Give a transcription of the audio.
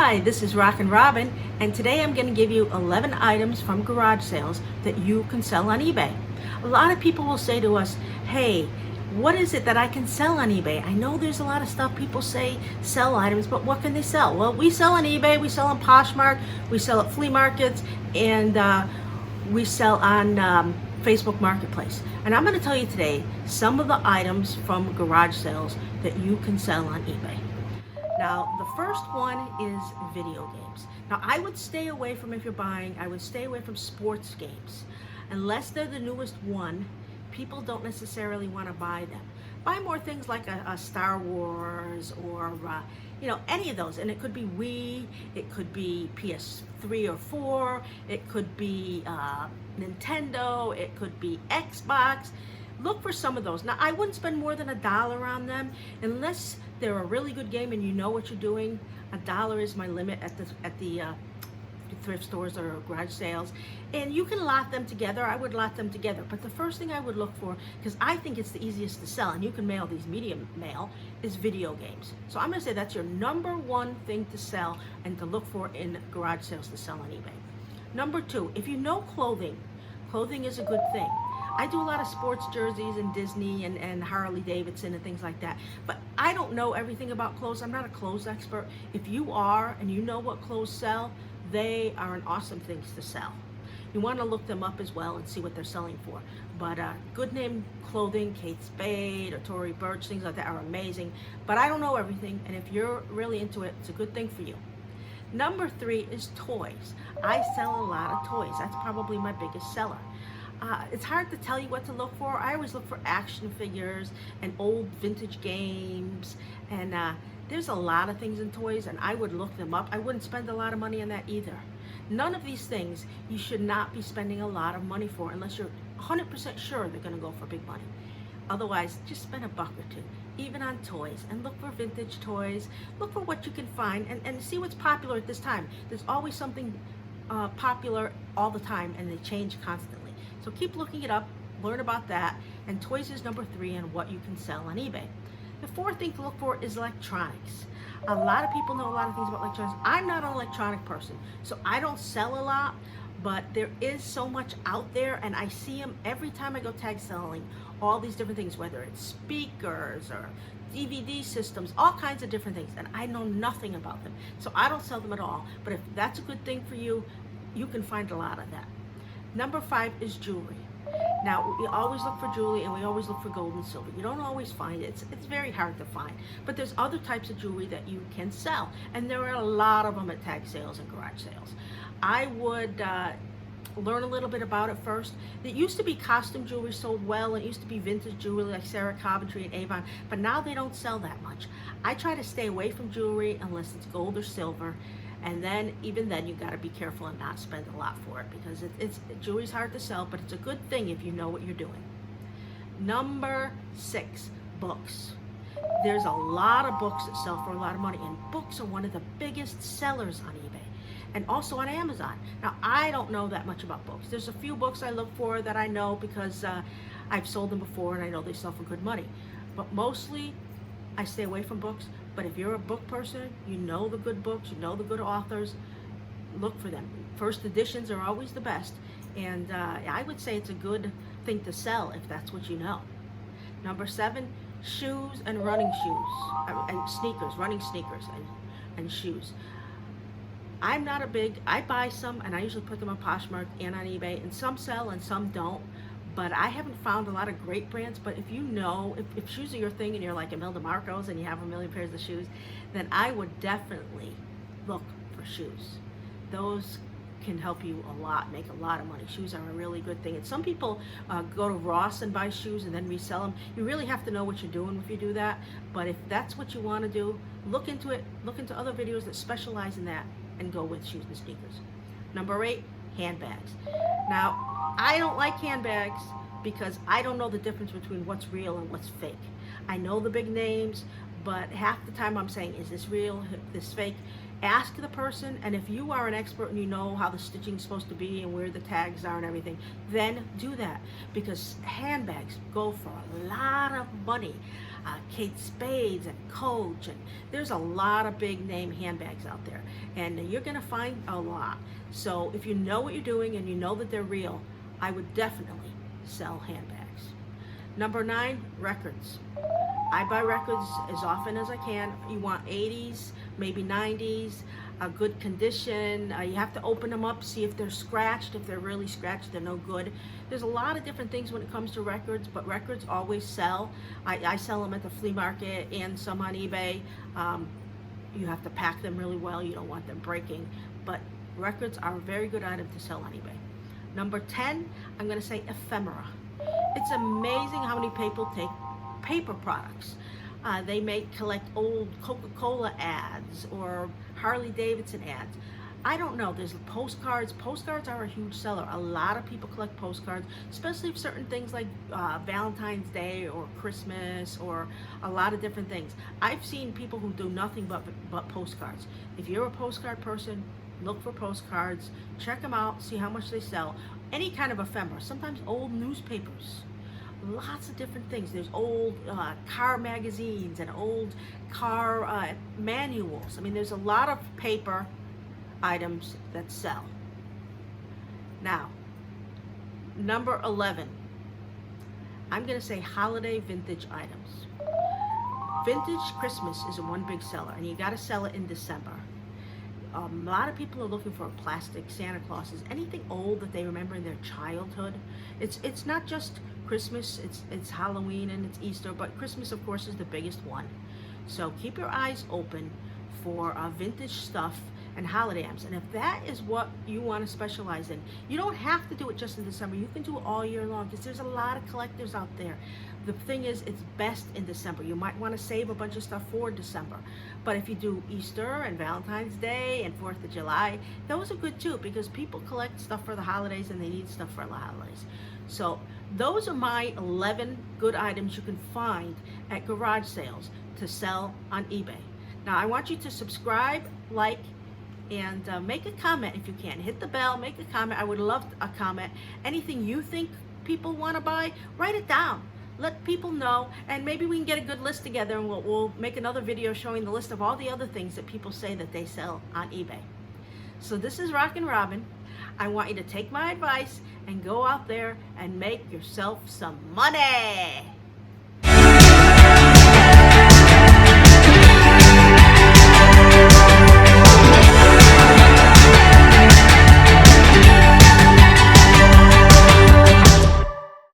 Hi, this is RockinRobin, and today I'm going to give you 11 items from garage sales that you can sell on eBay. A lot of people will say to us, hey, what is it that I can sell on eBay? I know there's a lot of stuff people say sell items, but what can they sell? Well, we sell on eBay, we sell on Poshmark, we sell at flea markets, and we sell on Facebook Marketplace. And I'm going to tell you today some of the items from garage sales that you can sell on eBay. Now, the first one is video games. Now, I would stay away from, if you're buying, I would stay away from sports games. Unless they're the newest one, people don't necessarily want to buy them. Buy more things like a Star Wars or, any of those. And it could be Wii, it could be PS3 or 4, it could be Nintendo, it could be Xbox. Look for some of those. Now, I wouldn't spend more than $1 on them unless they're a really good game and you know what you're doing. $1 is my limit at the thrift stores or garage sales, and you can lot them together. I would lot them together, but the first thing I would look for, because I think it's the easiest to sell, and you can mail these medium mail, is video games. So I'm going to say that's your number one thing to sell and to look for in garage sales to sell on eBay. Number two, if you know clothing is a good thing. I do a lot of sports jerseys and Disney and Harley Davidson and things like that. But I don't know everything about clothes. I'm not a clothes expert. If you are and you know what clothes sell, they are an awesome things to sell. You want to look them up as well and see what they're selling for. But good name clothing, Kate Spade or Tory Burch, things like that are amazing. But I don't know everything, and if you're really into it, it's a good thing for you. Number three is toys. I sell a lot of toys. That's probably my biggest seller. It's hard to tell you what to look for. I always look for action figures and old vintage games, and there's a lot of things in toys, and I would look them up. I wouldn't spend a lot of money on that either. None of these things you should not be spending a lot of money for unless you're 100% sure they're going to go for big money. Otherwise, just spend $1 or $2, even on toys, and look for vintage toys. Look for what you can find and see what's popular at this time. There's always something popular all the time, and they change constantly. So keep looking it up, learn about that, and toys is number three on what you can sell on eBay. The fourth thing to look for is electronics. A lot of people know a lot of things about electronics. I'm not an electronic person, so I don't sell a lot, but there is so much out there, and I see them every time I go tag selling, all these different things, whether it's speakers or DVD systems, all kinds of different things, and I know nothing about them. So I don't sell them at all, but if that's a good thing for you, you can find a lot of that. Number five is jewelry. Now, we always look for jewelry, and we always look for gold and silver. You don't always find it. It's very hard to find. But there's other types of jewelry that you can sell, and there are a lot of them at tag sales and garage sales. I would learn a little bit about it first. It used to be costume jewelry sold well, and it used to be vintage jewelry like Sarah Coventry and Avon, but now they don't sell that much. I try to stay away from jewelry unless it's gold or silver. And then, even then, you got to be careful and not spend a lot for it, because jewelry's hard to sell, but it's a good thing if you know what you're doing. Number six, books. There's a lot of books that sell for a lot of money, and books are one of the biggest sellers on eBay and also on Amazon. Now, I don't know that much about books. There's a few books I look for that I know because I've sold them before and I know they sell for good money. But mostly, I stay away from books. But if you're a book person, you know the good books, you know the good authors, look for them. First editions are always the best, and I would say it's a good thing to sell if that's what you know. Number seven, shoes and running shoes, and sneakers, running sneakers and shoes. I'm not I buy some, and I usually put them on Poshmark and on eBay, and some sell and some don't. But I haven't found a lot of great brands. But if you know, if shoes are your thing and you're like Imelda Marcos and you have a million pairs of shoes, then I would definitely look for shoes. Those can help you a lot, make a lot of money. Shoes are a really good thing. And some people go to Ross and buy shoes and then resell them. You really have to know what you're doing if you do that. But if that's what you want to do, look into it. Look into other videos that specialize in that and go with shoes and sneakers. Number eight, handbags. Now, I don't like handbags because I don't know the difference between what's real and what's fake. I know the big names, but half the time I'm saying, is this real, is this fake? Ask the person, and if you are an expert and you know how the stitching is supposed to be and where the tags are and everything, then do that, because handbags go for a lot of money. Kate Spades and Coach, and there's a lot of big name handbags out there, and you're gonna find a lot. So if you know what you're doing and you know that they're real, I would definitely sell handbags. Number 9, records. I buy records as often as I can. You want 80s, maybe 90s, a good condition. You have to open them up, see if they're scratched. If they're really scratched, they're no good. There's a lot of different things when it comes to records, but records always sell. I sell them at the flea market and some on eBay. You have to pack them really well. You don't want them breaking, but records are a very good item to sell on eBay. Number 10, I'm going to say ephemera. It's amazing how many people take paper products. They may collect old Coca-Cola ads or Harley Davidson ads. I don't know. There's postcards. Postcards are a huge seller. A lot of people collect postcards, especially for certain things like Valentine's Day or Christmas or a lot of different things. I've seen people who do nothing but postcards. If you're a postcard person, look for postcards, check them out, see how much they sell. Any kind of ephemera, sometimes old newspapers, lots of different things. There's old car magazines and old car manuals. I mean, there's a lot of paper items that sell. Now, number 11, I'm going to say holiday vintage items. Vintage Christmas is a one big seller, and you got to sell it in December. A lot of people are looking for plastic Santa Clauses, anything old that they remember in their childhood. It's not just Christmas, it's Halloween and it's Easter, but Christmas, of course, is the biggest one. So keep your eyes open for vintage stuff and holiday items. And if that is what you want to specialize in, you don't have to do it just in December. You can do it all year long, because there's a lot of collectors out there. The thing is, it's best in December. You might want to save a bunch of stuff for December. But if you do Easter and Valentine's Day and 4th of July, those are good too, because people collect stuff for the holidays and they need stuff for the holidays. So those are my 11 good items you can find at garage sales to sell on eBay. Now, I want you to subscribe, like, and make a comment if you can. Hit the bell, make a comment. I would love a comment. Anything you think people want to buy, write it down. Let people know, and maybe we can get a good list together, and we'll make another video showing the list of all the other things that people say that they sell on eBay. So this is RockinRobin. I want you to take my advice and go out there and make yourself some money.